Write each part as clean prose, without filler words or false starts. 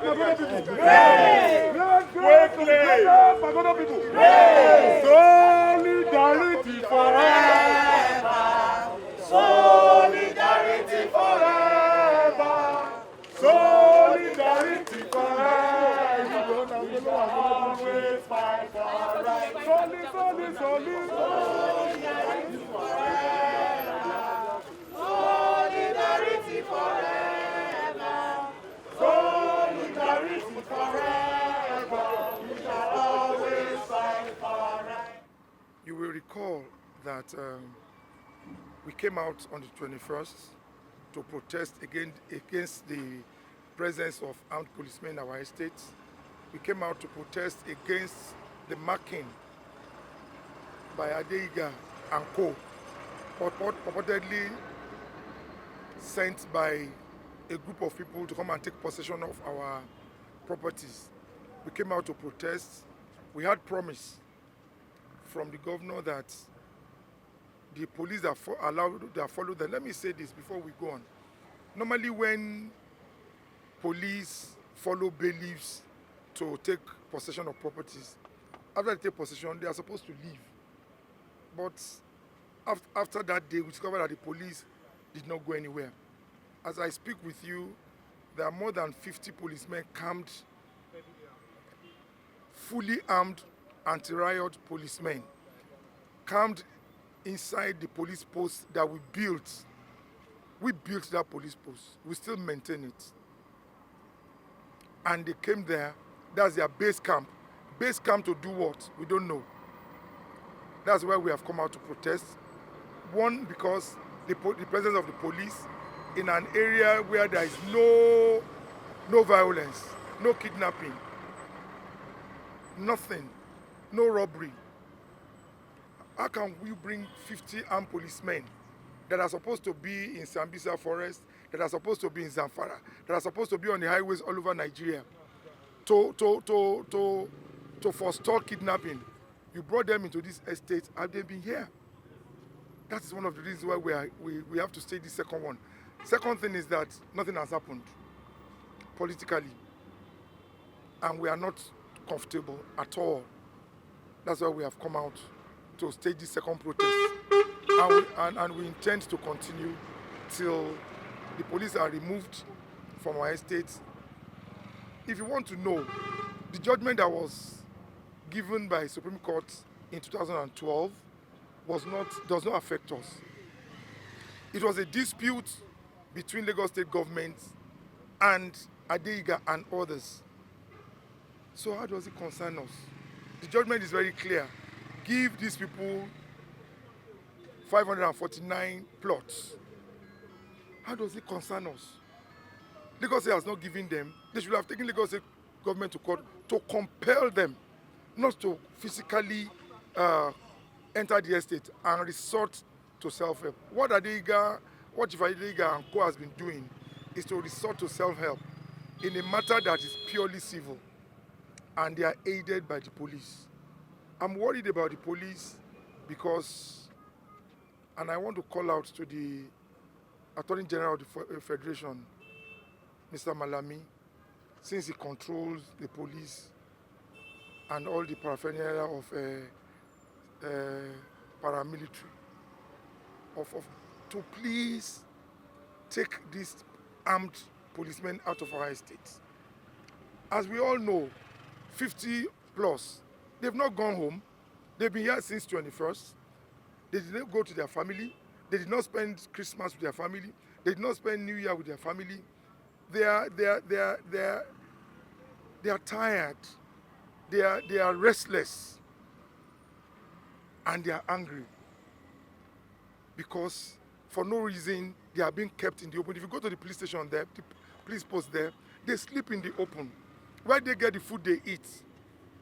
Magodo people. Magodo people. Solidarity forever. Solidarity forever. Solidarity forever. Always fight for right. Solidarity forever. Solidarity forever. Solidarity forever. We shall always fight for right. You will recall that we came out on the 21st to protest against the presence of armed policemen in our estate. We came out to protest against the marking by Adeiga and co, purportedly sent by a group of people to come and take possession of our properties. We came out to protest. We had promise from the governor that the police that follow them. Let me say this before we go on. Normally when police follow bailiffs to take possession of properties, after they take possession, they are supposed to leave. But after that day, we discovered that the police did not go anywhere. As I speak with you, there are more than 50 policemen camped, fully armed anti-riot policemen, camped inside the police post that we built. We built that police post. We still maintain it. And they came there. That's their base camp. Base camp to do what? We don't know. That's why we have come out to protest. One, because the presence of the police in an area where there is no violence, no kidnapping, nothing, no robbery. How can we bring 50 armed policemen that are supposed to be in Sambisa Forest, that are supposed to be in Zamfara, that are supposed to be on the highways all over Nigeria, to forestall kidnapping? You brought them into this estate. Have they been here? That is one of the reasons why we have to stay this second one. Second thing is that nothing has happened politically, and we are not comfortable at all. That's why we have come out to stage this second protest, and we intend to continue till the police are removed from our estate. If you want to know, the judgment that was given by Supreme Court in 2012 does not affect us. It was a dispute between Lagos State government and Adeiga and others. So how does it concern us? The judgment is very clear. Give these people 549 plots. How does it concern us? Lagos State has not given them. They should have taken Lagos State government to court to compel them not to physically enter the estate and resort to self-help. What Chief Adeiga and co has been doing is to resort to self-help in a matter that is purely civil, and they are aided by the police. I'm worried about the police because, and I want to call out to the Attorney General of the Federation, Mr. Malami, since he controls the police and all the paraphernalia of paramilitary, to please take these armed policemen out of our estates. As we all know, 50 plus, they've not gone home. They've been here since 21st. They did not go to their family. They did not spend Christmas with their family. They did not spend New Year with their family. They are tired. They are restless, and they are angry because for no reason they are being kept in the open. If you go to the police station there, the police post there, they sleep in the open. Where they get the food they eat,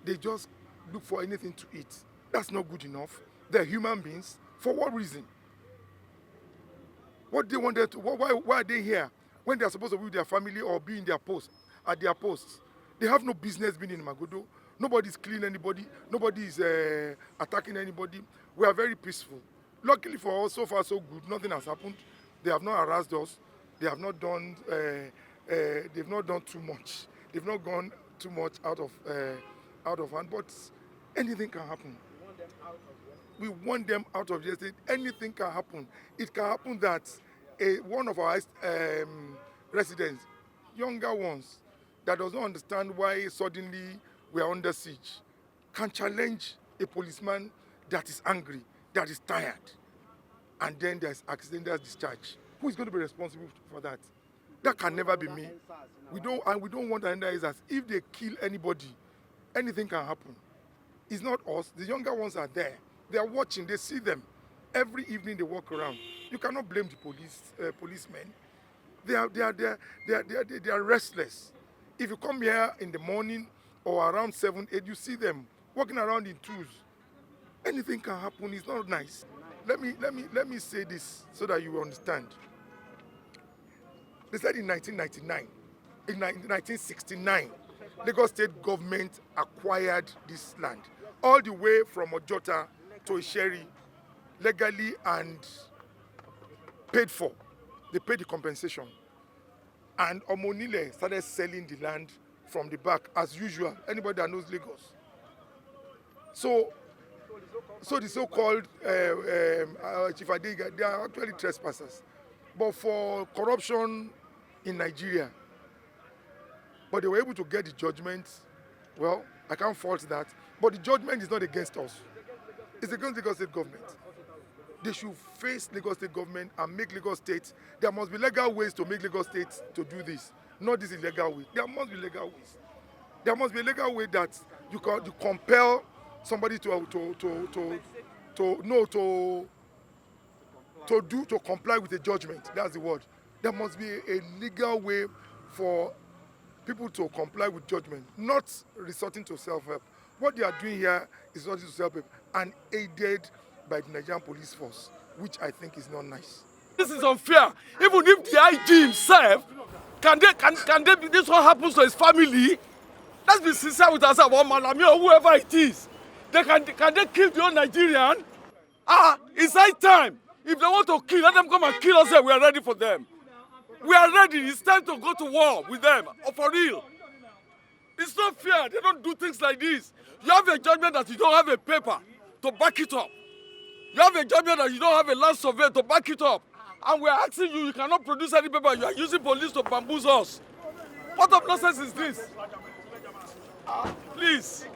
they just look for anything to eat. That's not good enough. They're human beings. For what reason? What they wanted to, why are they here when they're supposed to be with their family or be in their post, at their posts? They have no business being in Magodo. Nobody's killing anybody. Nobody is attacking anybody. We are very peaceful. Luckily for us, so far so good. Nothing has happened. They have not harassed us. They have not done. They've not done too much. they've not gone too much out of hand. But anything can happen. We want them out of yesterday. Anything can happen. It can happen that one of our residents, younger ones, that does not understand why suddenly we are under siege, can challenge a policeman that is angry, that is tired, and then there's accidental discharge. Who is going to be responsible for that? That can never be me. We don't want another instance. If they kill anybody, anything can happen. It's not us. The younger ones are there. They are watching. They see them. Every evening they walk around. You cannot blame the policemen. They are restless. If you come here in the morning or around 7, 8, you see them walking around in twos. Anything can happen. It's not nice. Let me say this so that you understand. They said in 1999, in 1969, Lagos State government acquired this land all the way from Ojota to Isheri, legally and paid for. They paid the compensation. And Omonile started selling the land from the back as usual. Anybody that knows Lagos. So the so-called Chief Adega, they are actually trespassers. But for corruption in Nigeria, but they were able to get the judgment. Well, I can't fault that. But the judgment is not against us. It's against Lagos State government. They should face Lagos State government and make Lagos State. There must be legal ways to make Lagos State to do this. Not this illegal way. There must be legal ways. There must be a legal way that you compel somebody to comply with a judgment. That's the word. There must be a legal way for people to comply with judgment, not resorting to self-help. What they are doing here is resorting to self-help and aided by the Nigerian police force, which I think is not nice. This is unfair. Even if the IG himself, can they, this what happens to his family? Let's be sincere with ourselves, or Malami or whoever it is. Can they kill the whole Nigerian? It's high time. If they want to kill, let them come and kill us here. We are ready for them. We are ready. It's time to go to war with them, or for real. It's not fair. They don't do things like this. You have a judgment that you don't have a paper to back it up. You have a judgment that you don't have a land survey to back it up. And we are asking you, you cannot produce any paper. You are using police to bamboozle us. What of nonsense is this? Please.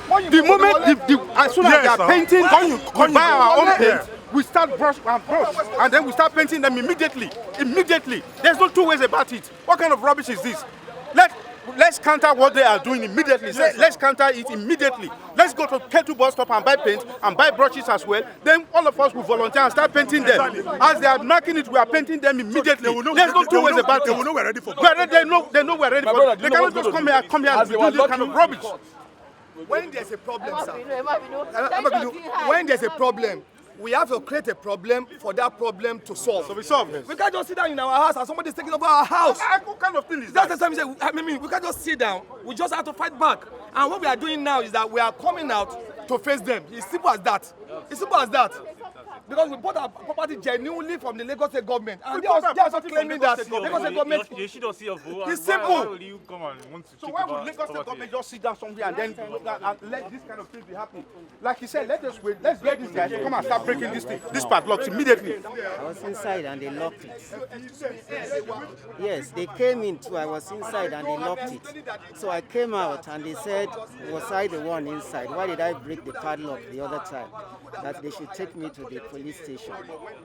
The moment, as soon as they are painting, we buy our own paint, we start brush, and then we start painting them immediately. Immediately. There's no two ways about it. What kind of rubbish is this? Let's counter what they are doing immediately. Let's counter it immediately. Let's go to Ketu bus stop and buy paint and buy brushes as well. Then all of us will volunteer and start painting them. As they are marking it, we are painting them immediately. There's no two ways about it. They know we're ready for it. They know we're ready for it. They cannot just come here and do this kind of rubbish. When there's a problem, sir, when there's a problem, we have to create a problem for that problem to solve. So we solve this. We can't just sit down in our house and somebody's taking over our house. What kind of thing is that? That's the time we say, I mean, we can't just sit down. We just have to fight back. And what we are doing now is that we are coming out to face them. It's simple as that. It's simple as that. Because we bought our property genuinely from the Lagos State government. And they are also claiming that Lagos State government. It's simple. Why would Lagos State government just sit down somewhere and then let this kind of thing be happening? Like he said, let's wait. Let's get these guys to come and start breaking this padlocks immediately. I was inside and they locked it. Yes, they came in too. I was inside and they locked it. So I came out and they said, was I the one inside? Why did I break the padlock the other time? That they should take me to the police station.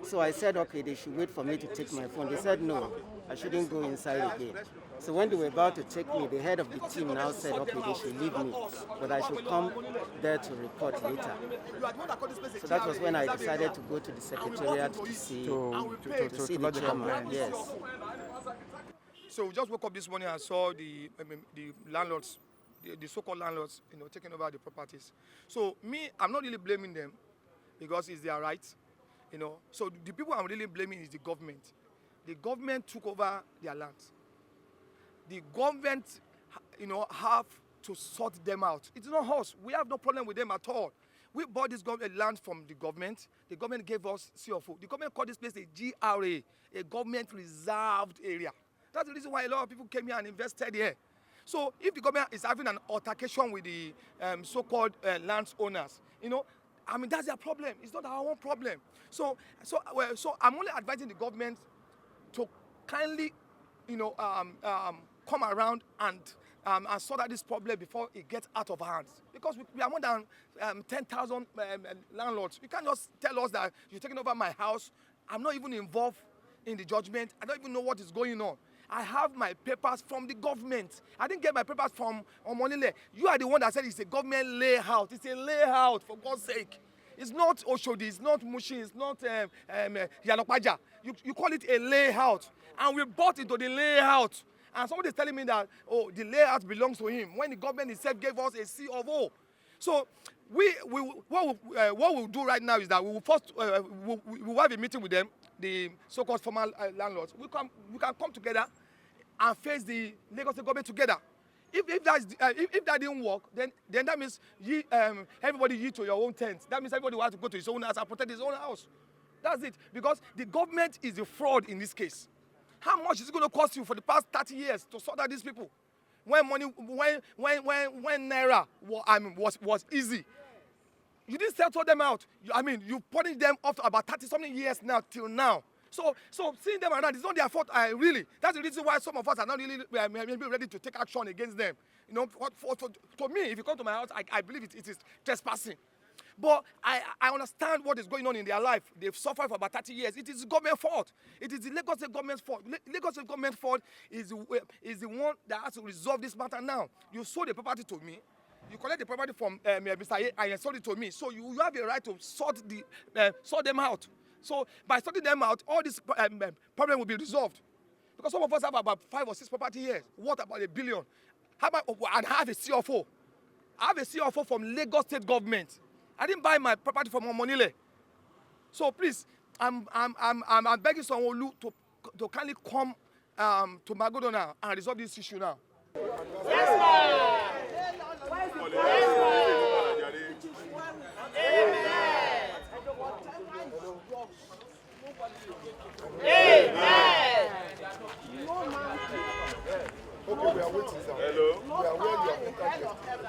So I said, okay, they should wait for me to take my phone. They said, no, I shouldn't go inside again. So when they were about to take me, the head of the team now said, okay, they should leave me, but I should come there to report later. So that was when I decided to go to the secretariat to see the chairman. Yes. So we just woke up this morning and saw the landlords, the so-called landlords, taking over the properties. So me, I'm not really blaming them because it's their right, So the people I'm really blaming is the government. The government took over their lands. The government, have to sort them out. It's not us. We have no problem with them at all. We bought this land from the government. The government gave us CFO. The government called this place a GRA, a government reserved area. That's the reason why a lot of people came here and invested here. So if the government is having an altercation with the so-called landowners, you know, I mean, that's their problem. It's not our own problem. So I'm only advising the government to kindly, you know, come around and sort out this problem before it gets out of hands. Because we are more than 10,000 landlords. You can't just tell us that you're taking over my house. I'm not even involved in the judgment. I don't even know what is going on. I have my papers from the government. I didn't get my papers from Omonile. You are the one that said it's a government layout. It's a layout, for God's sake. It's not Oshodi, it's not Mushi, it's not Yanopaja. You call it a layout. And we bought into the layout. And somebody is telling me that, oh, the layout belongs to him, when the government itself gave us a C of O. So what we'll do right now is that we will first we'll have a meeting with them, the so-called former landlords. We can come together and face the Lagos State government together. If that didn't work, then that means everybody yield to your own tent. That means everybody will have to go to his own house and protect his own house. That's it. Because the government is the fraud in this case. How much is it going to cost you for the past 30 years to sort out these people? When Naira was easy, you didn't settle them out. You punished them up to about 30-something years now till now. So seeing them around, it's not their fault, really. That's the reason why some of us are not really ready to take action against them. You know, to me, if you come to my house, I believe it is trespassing. But I understand what is going on in their life. They've suffered for about 30 years. It is the government's fault. It is the Lagos State government's fault. Lagos State government's fault is the one that has to resolve this matter now. You sold the property to me. You collect the property from Mr. A and you sold it to me. So you have a right to sort them out. So by sorting them out, all this problem will be resolved. Because some of us have about 5 or 6 property here. What about $1 billion? And I have a CFO. I have a CFO from Lagos State government. I didn't buy my property from Omonile. So please, I'm begging Sanwo to kindly come to Magodo now and resolve this issue now. Yes, sir. Amen. Okay, we are waiting, sir. Hello. We are where you are contacted.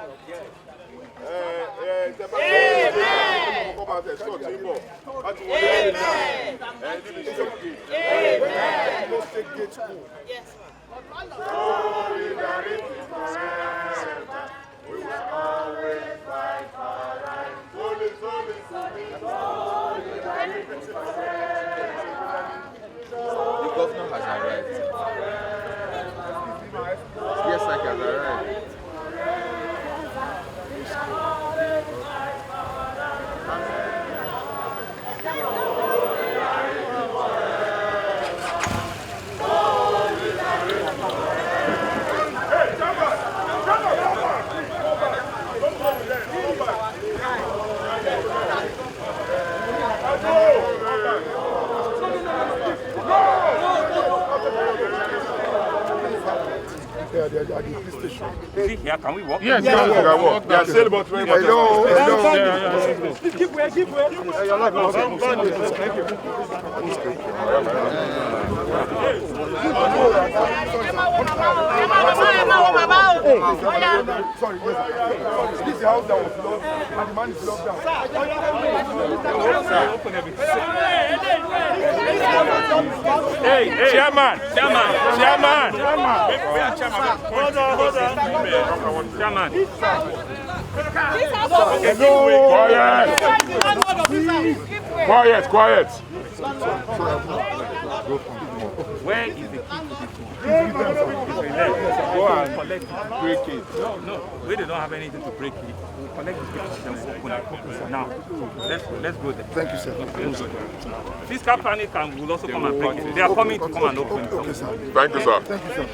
Yes, sir. We will always fight for right. The governor has arrived. Yes, I can arrive. Yeah, they are at the police station. Is it here? Can we walk? Yes, we can walk. They are sailboat ready. Hello. Give way. Thank you. Sorry, yes. This is the house that was locked, and the man is locked down. Hey, chairman. We are chairman. Hold on. Chairman. Quiet. Where is the key to this one? Go and collect it. Break it. No. We don't have anything to break it. We'll collect the papers and open it. Now, let's go there. Thank you, sir. Fiscal planning will also come and break it. They are coming to come and open it. Okay, sir. Thank you, sir. Thank you, sir.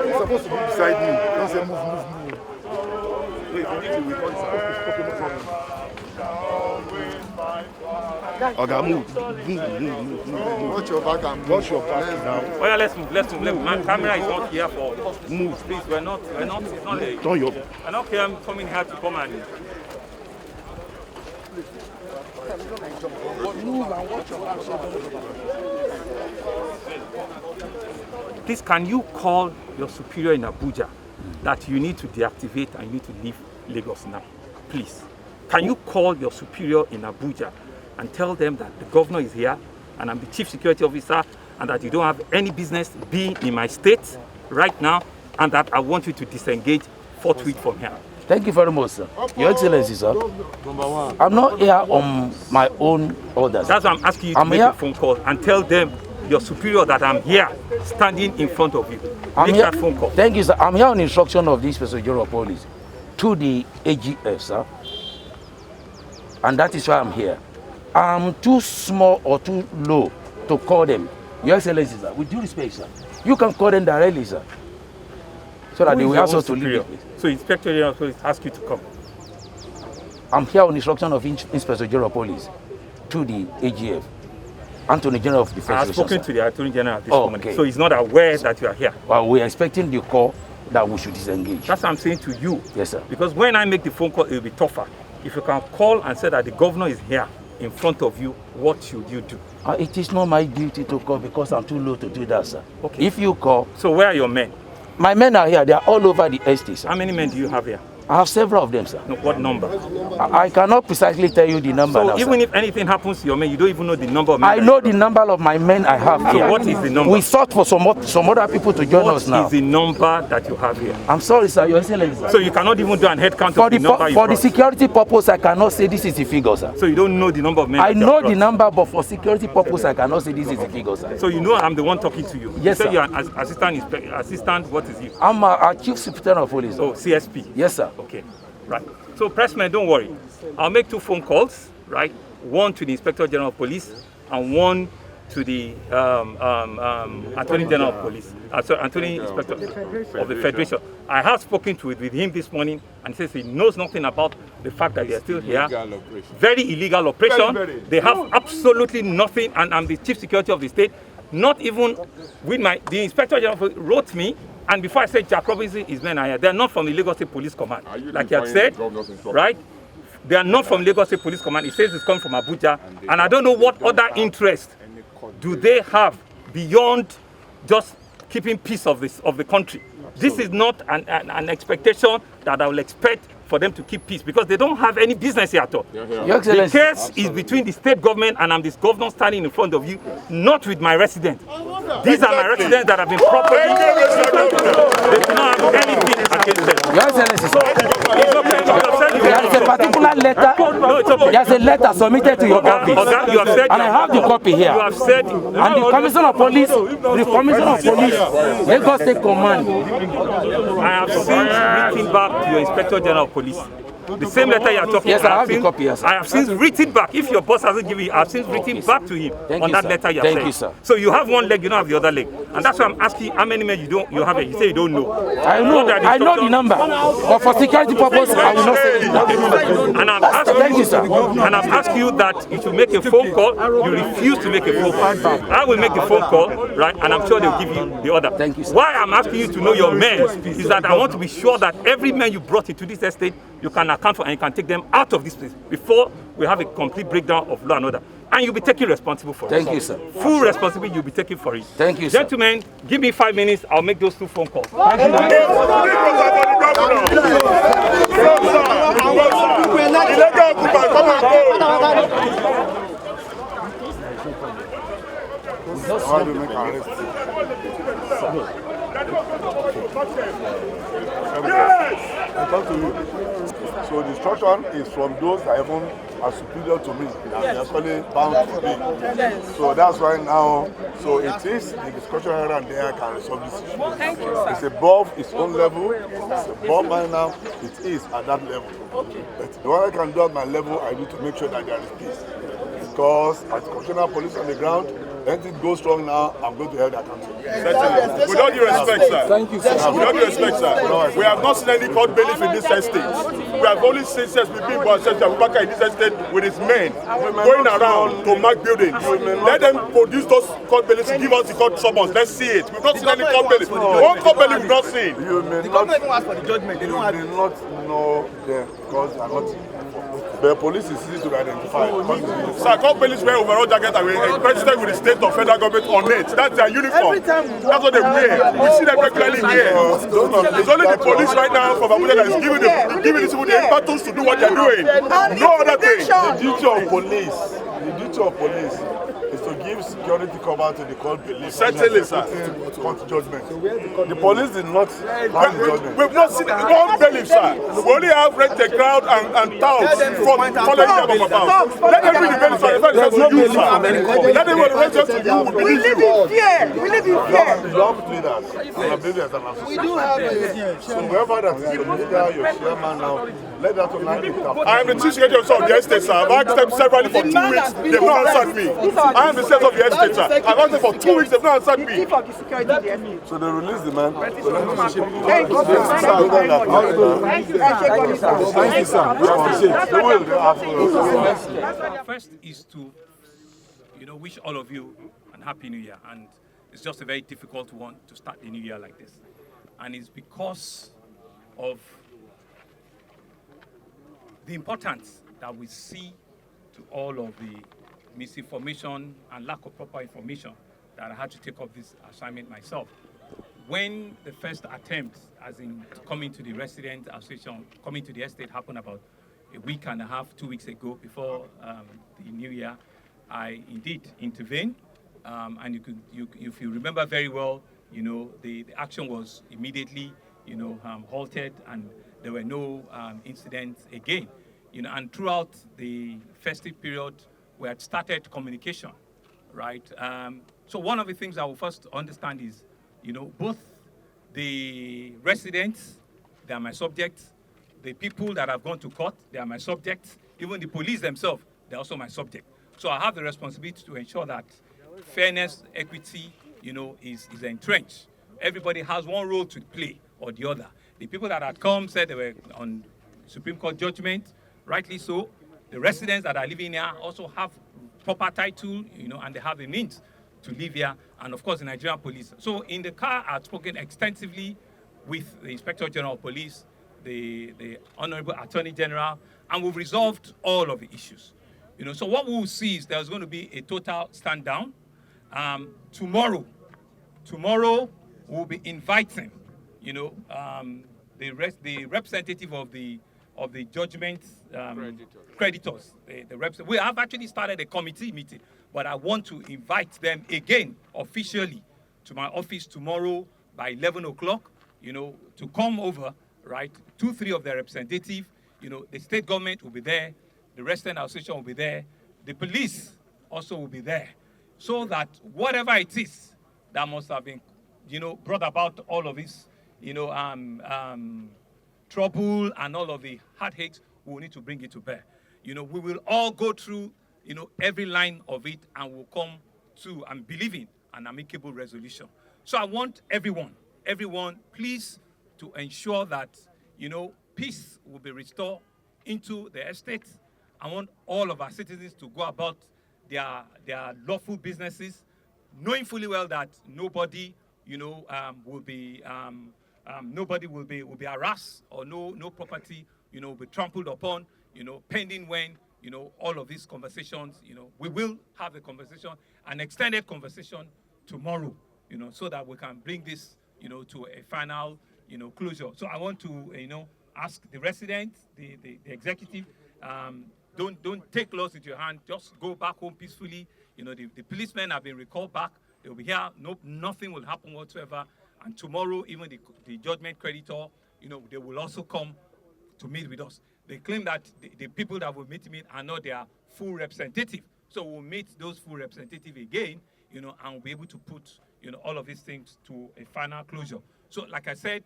You're supposed to be beside me. Don't say move. Okay, move. Watch your back and Watch your back now. Oh yeah, let's move. My camera is not here for move. Please, it's not a, Turn your. we're not here coming here to come and please, can you call your superior in Abuja that you need to deactivate and you need to leave Lagos now? Please. Can you call your superior in Abuja and tell them that the governor is here and I'm the chief security officer and that you don't have any business being in my state right now and that I want you to disengage forthwith from here? Thank you very much, sir. Your Excellency, sir. I'm not here on my own orders. That's why I'm asking you to make a phone call and tell them, your superior, that I'm here standing in front of you. Make that phone call. Thank you, sir. I'm here on instruction of the Inspector General of Police to the AGF, sir. And that is why I'm here. I'm too small or too low to call them. Your Excellency, sir, with due respect, sir, you can call them directly, sir. So that they will ask us to leave the place. So Inspector General of Police ask you to come. I'm here on instruction of Inspector General of Police to the AGF, Attorney General of Defense. I have spoken to the Attorney General at this moment, so he's not aware that you are here. Well, we are expecting the call that we should disengage. That's what I'm saying to you. Yes, sir. Because when I make the phone call, it will be tougher. If you can call and say that the governor is here in front of you, what should you do? It is not my duty to call because I'm too low to do that, sir. Okay. If you call... So where are your men? My men are here. They are all over the estate, sir. How many men do you have here? I have several of them, sir. No, what number? I cannot precisely tell you the number. So now, even sir. if anything happens to your men, you don't even know the number of men? I know the number of my men I have here. So what is the number? We sought for some other people to join us now. What is the number that you have here? I'm sorry, sir, Your Excellency, sir. So you cannot even do an head count of the number you For the brought? security purpose, I cannot say this is the figure, sir. So you don't know the number of men? I know the number, but for security purpose, I cannot say this is the figure, sir. So you know I'm the one talking to you? Yes, you sir. You're an assistant, what is you? I'm a chief superintendent of police. Oh, CSP? Yes, sir. Okay, right. So pressmen, don't worry. I'll make 2 phone calls, right? One to the Inspector General of Police and one to the Attorney General of Police. Attorney Inspector of the Federation. I have spoken with him this morning and he says he knows nothing about the fact that they are still here. Very illegal operation. They have absolutely nothing, and I'm the chief security of the state. Not even with the Inspector General wrote me, and before I said Jack Robinson, his men are here. They're not from the Lagos State Police Command, like you have said, right? They are not from Lagos State Police Command. It says it's coming from Abuja, and I don't know what other interest do they have beyond just keeping peace of the country. This is not an expectation that I will expect for them to keep peace, because they don't have any business here at all. The case is between the state government and I'm this governor standing in front of you, not with my residents. These are my residents that have been properly. They do not have anything against them. Your Excellency, So, it's okay. there is a particular letter. No, it's okay. There's a letter submitted to your office. You have said, and I have the copy here. You have said, and the Commissioner of Police, Lagos State Command. I have since written back to your Inspector General of Police. The same letter you are talking about. Yes, I have the copy, yes, sir. I have since written back. If your boss hasn't given you, I have since written back to him on that letter you have Thank said. you, sir. So you have one leg, you don't have the other leg. And that's why I'm asking how many men you have it. You say you don't know. I know the number. But for security purpose, I will not say it. And I've asked Thank you, sir. And I've asked you that you should make a phone call. You refuse to make a phone call. I will make the phone call, right? And I'm sure they'll give you the order. Thank you, sir. Why I'm asking you to know your men is that I want to be sure that every man you brought into this estate, you can account for and you can take them out of this place before we have a complete breakdown of law and order. And you'll be taken responsible for it. Thank you, sir. Full responsibility you'll be taken for it. Thank you, sir. Gentlemen, give me 5 minutes. I'll make those 2 phone calls. Thank I talk to you. So the instruction is from those that even are superior to me, that are actually bound to me. So that's why now, so it is the discussion here and there can resolve this issue. Thank you, sir. It's above its own level. It's above mine now. It is at that level. Okay. But the one I can do at my level, I need to make sure that there is peace. Because as commissioner of police on the ground, Anything goes wrong now, I'm going to hold accountable. With all due respect, sir. Thank you, sir. With all due respect, sir. We have not seen any court bailiff in this estate. We have only seen since we've been born, since Abubakar in this estate with his men going around to mark buildings. Let them produce those court bailiffs, give us the court summons. Let's see it. We've not seen any court bailiff. One court bailiff we've not seen. You may not ask for the judgment. You may not know them because they are not. The police is easy to identify. Sir, court bailiffs wear overall jacket and we registered with the state or federal government on it. That's their uniform. That's what they wear. We see them regularly here. It's only the police right now from Abuja that is giving these people the impetus to do what they're doing. No other thing. The duty of police is to give security cover to the court bailiff. Certainly, sir. Court judgment. The police did not have the judgment. We've not seen one bailiff, sir. We only have rent the crowd and touts for following them about. Let them be the bailiff, sir. Let them be the rest of you. We live in fear. We live in fear. You have leaders. And I believe as an association. We do have leaders. So whoever that is your leader, your chairman now, let that one interpret. I am the chief secretary of the estate, sir. I've asked them severally for 2 weeks. They've not answered me. I am the state of the estate, sir. I've asked them for 2 weeks. They've not answered me. So they release the man. Thank you, sir. First is to, wish all of you a happy new year, and it's just a very difficult one to start the new year like this, and it's because of the importance that we see to all of the misinformation and lack of proper information that I had to take up this assignment myself. When the first attempt, as in coming to the resident association, coming to the estate, happened about a week and a half, 2 weeks ago, before the new year, I indeed intervened. And if you remember very well, the action was immediately, halted, and there were no incidents again. And throughout the festive period, we had started communication, right? So one of the things I will first understand is, both the residents, they are my subjects, the people that have gone to court, they are my subjects, even the police themselves, they're also my subject. So I have the responsibility to ensure that fairness, equity, is entrenched. Everybody has one role to play or the other. The people that had come said they were on Supreme Court judgment, rightly so. The residents that are living here also have proper title, and they have the means to live here, and of course the Nigerian police. So in the car, I've spoken extensively with the Inspector General of Police, the Honorable Attorney General, and we've resolved all of the issues. So what we will see is there's going to be a total stand down. Tomorrow we'll be inviting, the representative of the judgment creditors. We have actually started a committee meeting, but I want to invite them again officially to my office tomorrow by 11 o'clock, to come over, right? 2-3 of their representatives, the state government will be there, the resident association will be there, the police also will be there, so that whatever it is that must have been, brought about all of this, trouble and all of the heartaches, we will need to bring it to bear. We will all go through, every line of it, and we'll come to, I'm believing, an amicable resolution. So I want everyone, please, to ensure that, peace will be restored into the estate. I want all of our citizens to go about their lawful businesses, knowing fully well that nobody, will be harassed, or no property, will be trampled upon, pending when, all of these conversations, we will have a conversation, an extended conversation tomorrow, so that we can bring this, to a final, closure. So I want to, ask the residents, the executive, don't take laws into your hand. Just go back home peacefully. The policemen have been recalled back. They'll be here. Nothing will happen whatsoever. And tomorrow, even the judgment creditor, they will also come to meet with us. They claim that the people that will meet are not their full representative. So we'll meet those full representatives again, and we'll be able to put, all of these things to a final closure. So like I said,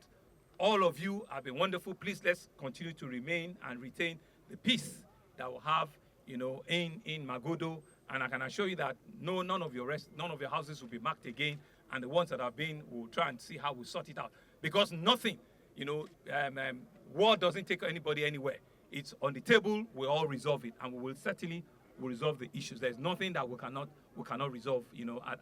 all of you have been wonderful. Please, let's continue to remain and retain the peace that we'll have, in Magodo, And I can assure you that none of your houses will be marked again, and the ones that have been, we'll try and see how we sort it out. Because nothing, war doesn't take anybody anywhere. It's on the table, we all resolve it, and we will certainly resolve the issues. There's nothing that we cannot resolve,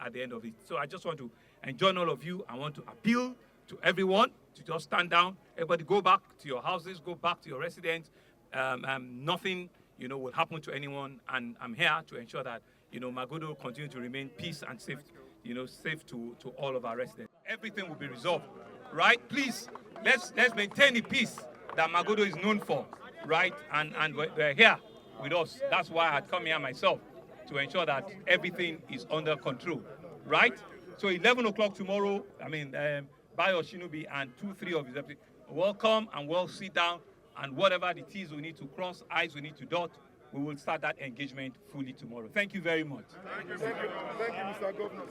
at the end of it. So I just want to enjoin all of you. I want to appeal to everyone to just stand down. Everybody go back to your houses, go back to your residence. Nothing, will happen to anyone, and I'm here to ensure that, Magodo will continue to remain peace and safe, safe to all of our residents. Everything will be resolved, right? Please, let's maintain the peace that Magodo is known for, right? And we're here with us. That's why I come here myself, to ensure that everything is under control, right? So 11 o'clock tomorrow, Bayo Shinobi and 2-3 of his deputies will come, and we'll sit down, and whatever the T's we need to cross, I's we need to dot, we will start that engagement fully tomorrow. Thank you very much. Thank you, Mr. Governor.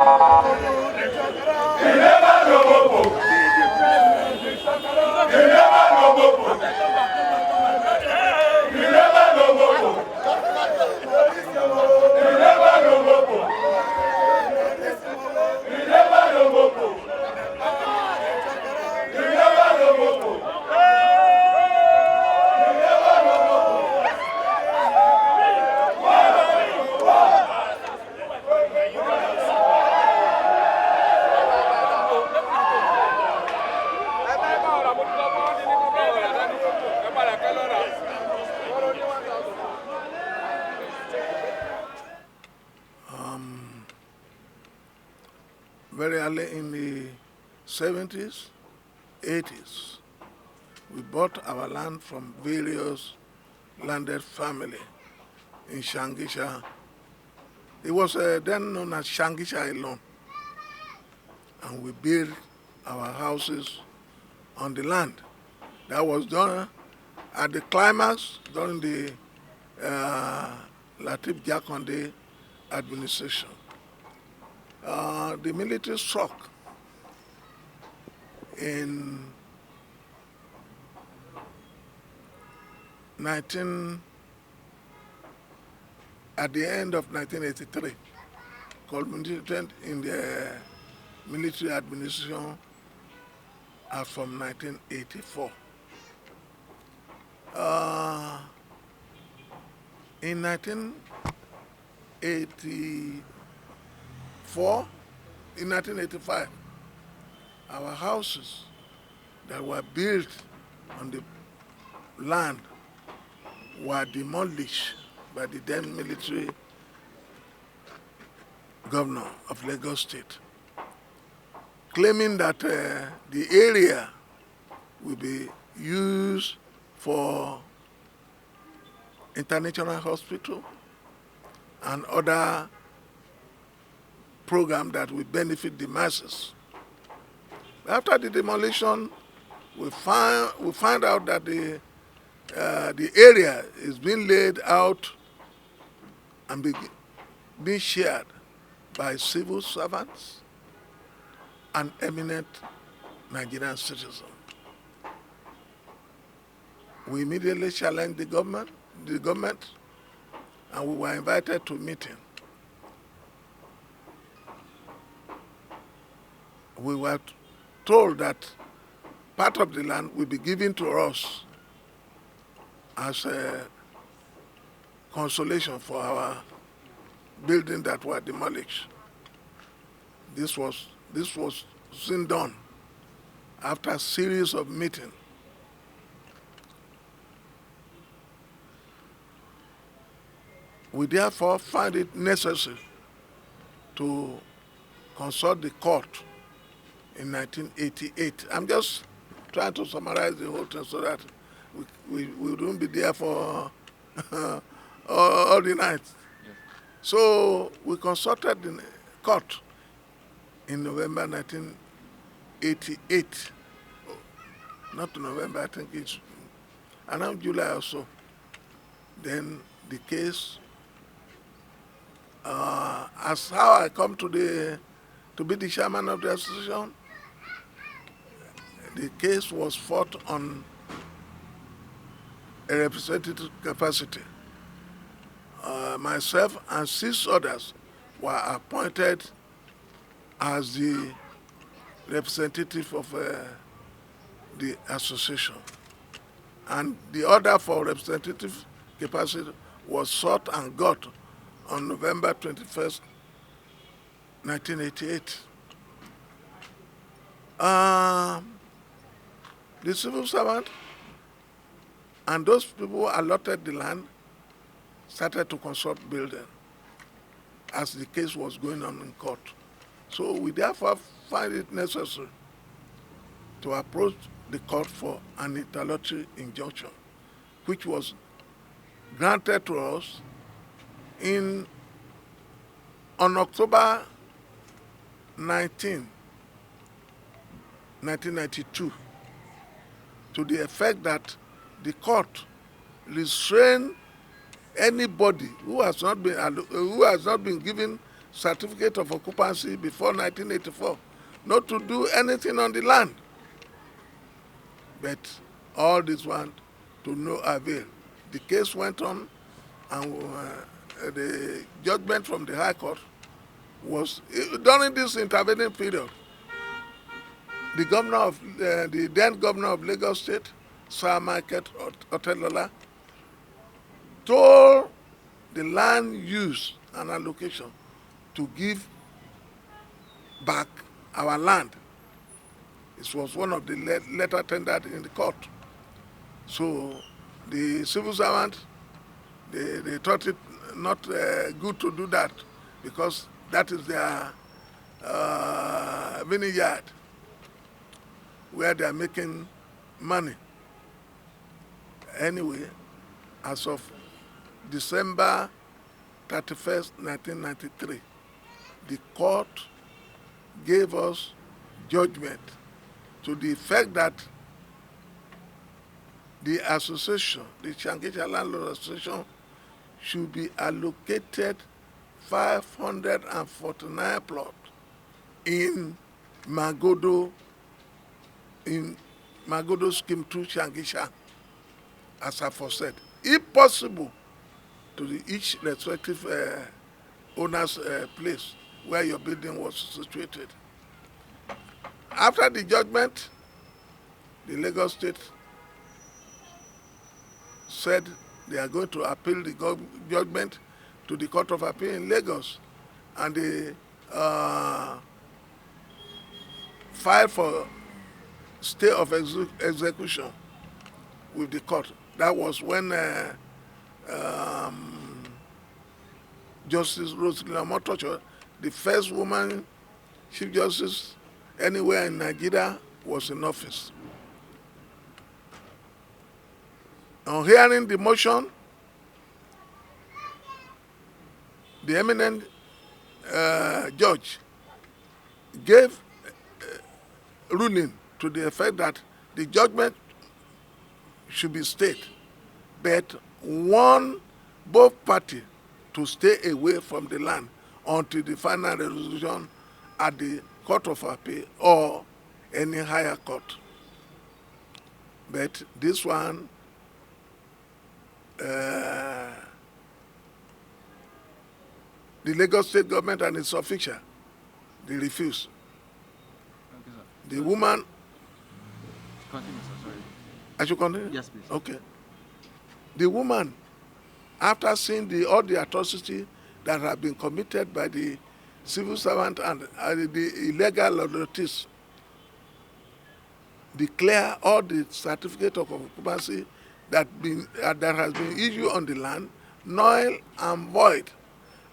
Very early in the 70s, 80s, we bought our land from various landed family in Shangisha. It was then known as Shangisha alone. And we built our houses on the land. That was done at the climax during the Latif Jakonde administration. The military struck in at the end of 1983, culminated in the military administration from 1984. In 1985, our houses that were built on the land were demolished by the then military governor of Lagos State, claiming that the area will be used for international hospital and other program that will benefit the masses. After the demolition, we find out that the area is being laid out and being shared by civil servants and eminent Nigerian citizens. We immediately challenged the government, and we were invited to a meeting. We were told that part of the land will be given to us as a consolation for our building that were demolished. This was soon done after a series of meetings. We therefore find it necessary to consult the court in 1988. I'm just trying to summarize the whole thing so that we won't be there for all the night. Yes. So we consulted the court in November 1988. Not November, I think it's around July or so. Then the case, as how I come to be the chairman of the association, the case was fought on a representative capacity myself and 6 others were appointed as the representative of the association. And the order for representative capacity was sought and got on November 21st, 1988. The civil servant and those people who allotted the land started to construct building as the case was going on in court. So we therefore find it necessary to approach the court for an interlocutory injunction, which was granted to us on October 19, 1992, to the effect that the court restrain anybody who has not been given certificate of occupancy before 1984 not to do anything on the land. But all this went to no avail. The case went on, and the judgment from the High Court was during this intervening period. The then governor of Lagos State, Sir Michael Otelola, told the land use and allocation to give back our land. This was one of the letter tendered in the court. So the civil servant, they thought it not good to do that, because that is their vineyard where they are making money. Anyway, as of December 31st, 1993, the court gave us judgment to the effect that the association, the Shangisha Landlord Association, should be allocated 549 plots in Magodo, Scheme 2 Shangisha, as aforesaid, if possible, to each respective owner's place where your building was situated. After the judgment, the Lagos State said they are going to appeal the judgment to the Court of Appeal in Lagos, and they filed for stay of execution with the court. That was when Justice Rosalina Motocho, the first woman Chief Justice anywhere in Nigeria, was in office. On hearing the motion, the eminent judge gave ruling to the effect that the judgment should be stayed, but both parties to stay away from the land until the final resolution at the Court of Appeal or any higher court. But this one, the Lagos State government and its official, they refused. The woman... Continue, sir, sorry. I should continue? Yes, please. Okay. The woman, after seeing all the atrocity that have been committed by the civil servant and the illegal authorities, declare all the certificate of occupancy that has been issued on the land null and void,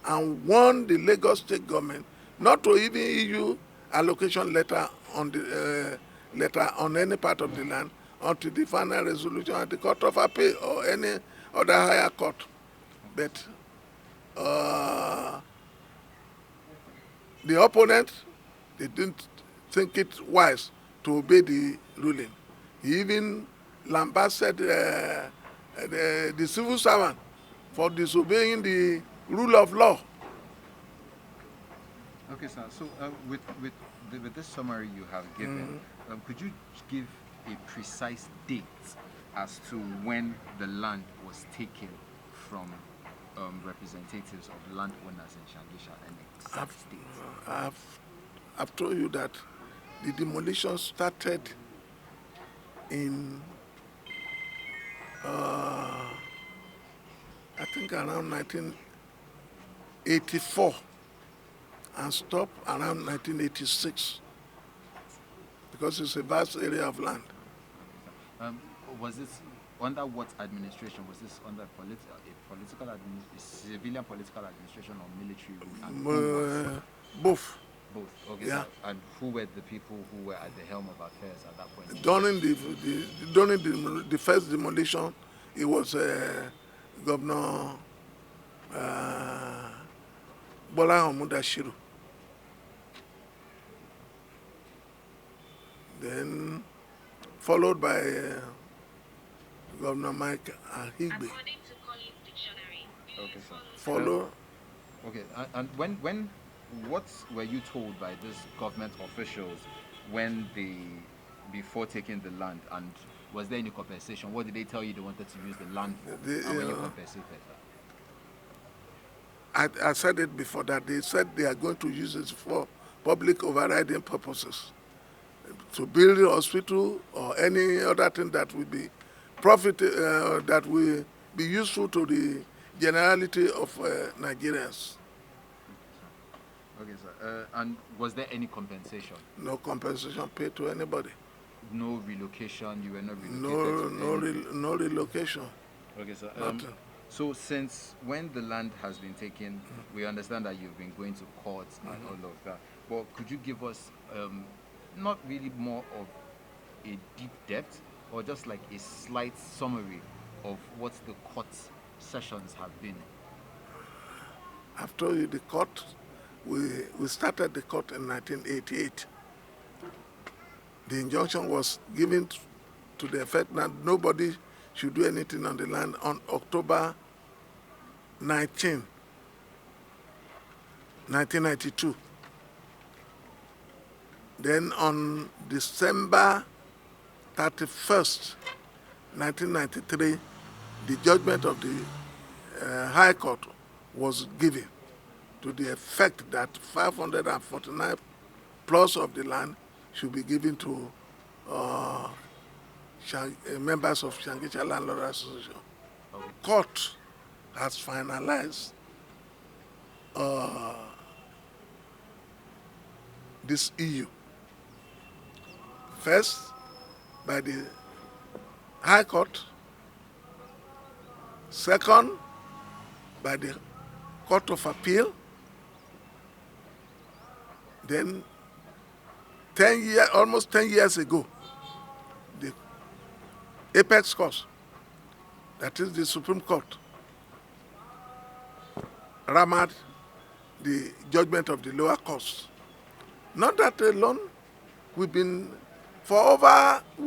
and warn the Lagos State government not to even issue allocation letter on any part of the land until the final resolution at the Court of Appeal or any other higher court. But the opponent, they didn't think it wise to obey the ruling. He even lambasted the civil servant for disobeying the rule of law. Okay, sir. So with this summary you have given, could you give a precise date as to when the land was taken from representatives of landowners in Shangisha and exact state? I've told you that the demolition started in I think around 1984 and stopped around 1986 because it's a vast area of land. Was this under what administration? Was this under civilian political administration or military rule? Both. Both. Okay. Yeah. So, and who were the people who were at the helm of affairs at that point? During the first demolition, it was Governor Bola Hamudashiru. Then followed by Governor Mike Ahigbe. Okay, sir. Follow. Okay, and what were you told by these government officials before taking the land, and was there any compensation? What did they tell you they wanted to use the land for, and when you compensated that? I said it before that they said they are going to use it for public overriding purposes, to build a hospital or any other thing that will be that will be useful to the generality of Nigerians. Okay, sir. And was there any compensation? No compensation paid to anybody. No relocation. You were not relocated. No relocation. Okay, sir. Nothing. So since when the land has been taken, we understand that you've been going to courts and all of that. But could you give us not really more of a deep depth, or just like a slight summary of what the court sessions have been? I've told you the court, we started the court in 1988. The injunction was given to the effect that nobody should do anything on the land on October 19, 1992. Then on December 31st, 1993, the judgment of the High Court was given to the effect that 549 plots of the land should be given to members of Shangisha Landlord Association. Okay. Court has finalized this issue. First, by the High Court. Second, by the Court of Appeal. Then, almost 10 years ago, the Apex Court, that is the Supreme Court, rammed the judgment of the lower courts. Not that alone, we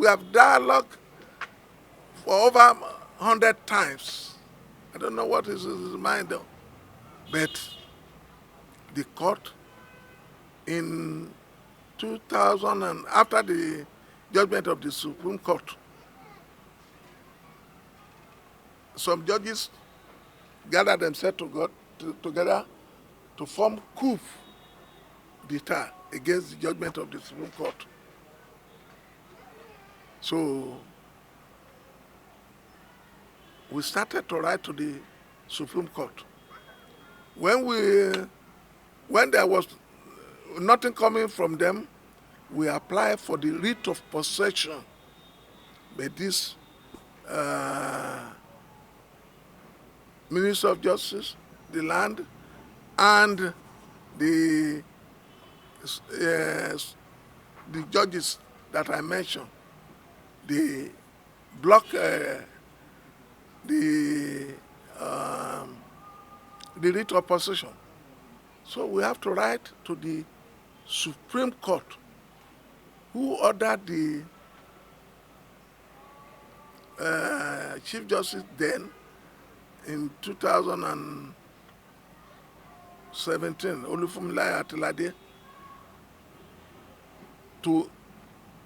have dialogued for over 100 times. I don't know what is his mind though. But the court in 2000, and after the judgment of the Supreme Court, some judges gathered themselves together to form coup d'etat against the judgment of the Supreme Court. So we started to write to the Supreme Court. When there was nothing coming from them, we applied for the writ of possession by this Minister of Justice, the land, and the judges that I mentioned. They block the writ of possession. So we have to write to the Supreme Court, who ordered the Chief Justice then in 2017, Olufumilaya Atilade, to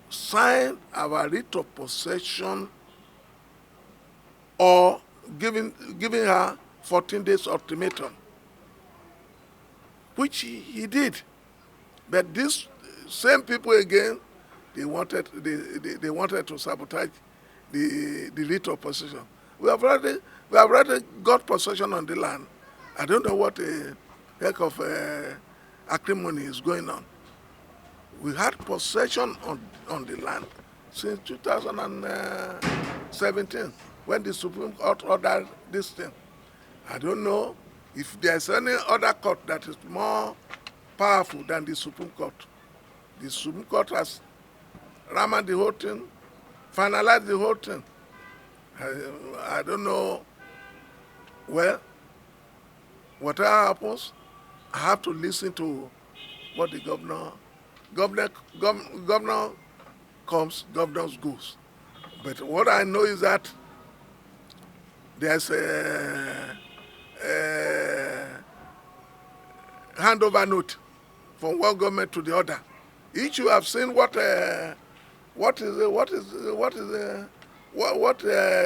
sign our writ of possession or giving her 14 days ultimatum, which he did. But these same people again, they wanted to sabotage the writ of possession. We have already got possession on the land. I don't know what a heck of acrimony is going on. We had possession on the land since 2017 when the Supreme Court ordered this thing. I don't know if there's any other court that is more powerful than the Supreme Court. The Supreme Court has rammed the whole thing, finalized the whole thing. I don't know. Well, whatever happens, I have to listen to what the governor comes, governor goes. But what I know is that there's a handover note from one government to the other. Each you have seen what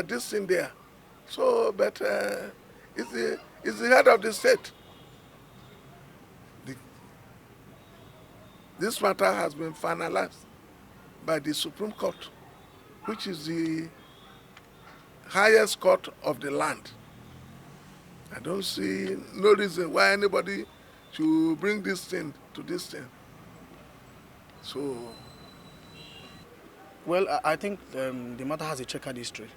this thing there. So, but it's the head of the state. This matter has been finalized by the Supreme Court, which is the highest court of the land. I don't see no reason why anybody should bring this thing to this thing. So, well, I think the matter has a checkered history.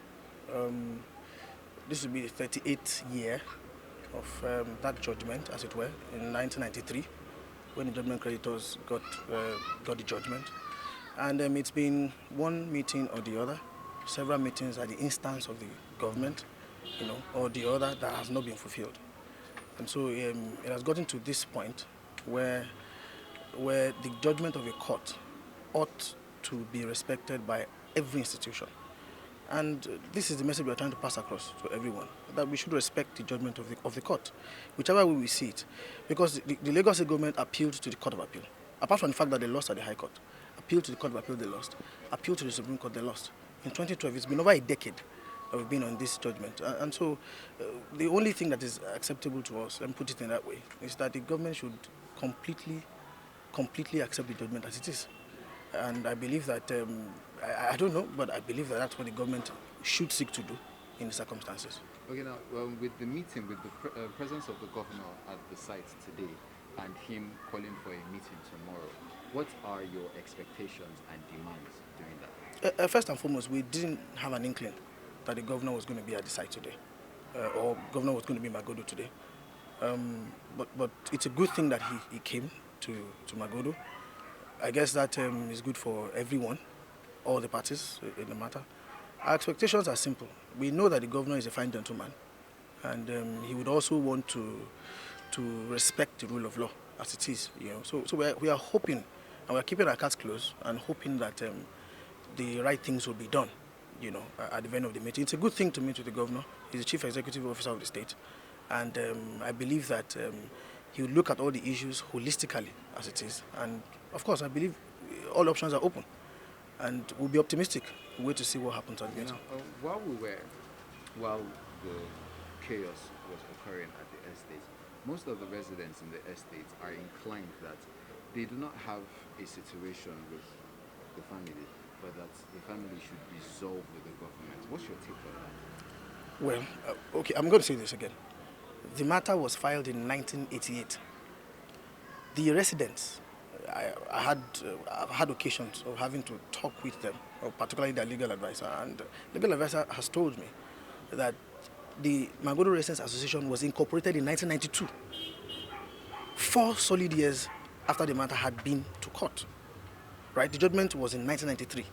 This will be the 38th year of that judgment, as it were, in 1993, when the judgment creditors got the judgment. And it's been one meeting or the other, several meetings at the instance of the government, or the other that has not been fulfilled. And so it has gotten to this point where the judgment of a court ought to be respected by every institution. And this is the message we are trying to pass across to everyone, that we should respect the judgment of the court, whichever way we see it. Because the Lagos State government appealed to the Court of Appeal. Apart from the fact that they lost at the High Court, appealed to the Court of Appeal, they lost. Appealed to the Supreme Court, they lost. In 2012, it's been over a decade that we've been on this judgment. And so the only thing that is acceptable to us, and put it in that way, is that the government should completely accept the judgment as it is. And I believe that, I don't know, but I believe that that's what the government should seek to do in the circumstances. Okay, now, with the meeting, with the presence of the governor at the site today and him calling for a meeting tomorrow, what are your expectations and demands during that? First and foremost, we didn't have an inkling that the governor was going to be at the site today, or governor was going to be in Magodo today. But it's a good thing that he came to Magodo. I guess that is good for everyone, all the parties in the matter. Our expectations are simple. We know that the governor is a fine gentleman, and he would also want to respect the rule of law as it is. So we are hoping, and we are keeping our cards close and hoping that the right things will be done. At the end of the meeting, it's a good thing to meet with the governor. He's the chief executive officer of the state, and I believe that he will look at all the issues holistically as it is. And of course, I believe all options are open, and we'll be optimistic. We'll wait to see what happens at the meeting. While the chaos was occurring at the estates, most of the residents in the estates are inclined that they do not have a situation with the family, but that the family should resolve with the government. What's your take on that? Well, okay, I'm going to say this again. The matter was filed in 1988. The residents, I've had occasions of having to talk with them, or particularly their legal advisor, and the legal advisor has told me that the Magodo Residents Association was incorporated in 1992, 4 solid years after the matter had been to court. Right? The judgment was in 1993.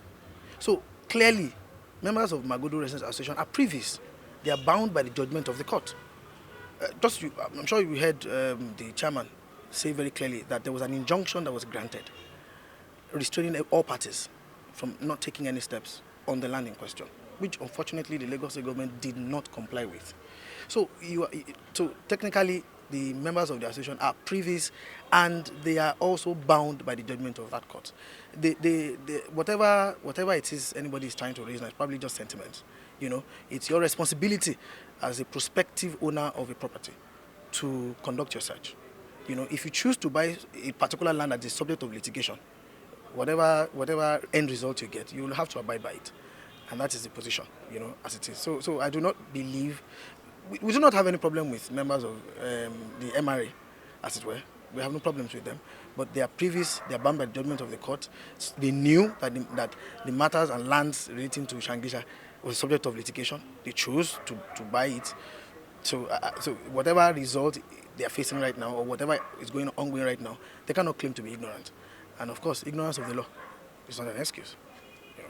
So clearly, members of Magodo Residents Association are previous. They are bound by the judgment of the court. I'm sure you heard the chairman say very clearly that there was an injunction that was granted restraining all parties from not taking any steps on the land in question, which unfortunately the Lagos State government did not comply with. So technically the members of the association are previous, and they are also bound by the judgment of that court. Whatever it is anybody is trying to raise now is probably just sentiment. It's your responsibility as a prospective owner of a property to conduct your search. You know, if you choose to buy a particular land that is subject of litigation, whatever end result you get, you will have to abide by it. And that is the position, you know, as it is. So I do not believe, we do not have any problem with members of the MRA, as it were. We have no problems with them. But they are bound by the judgment of the court. They knew that the matters and lands relating to Shangisha was subject of litigation. They chose to buy it. So whatever result they are facing right now, or whatever is ongoing right now, they cannot claim to be ignorant. And of course, ignorance of the law is not an excuse. You know.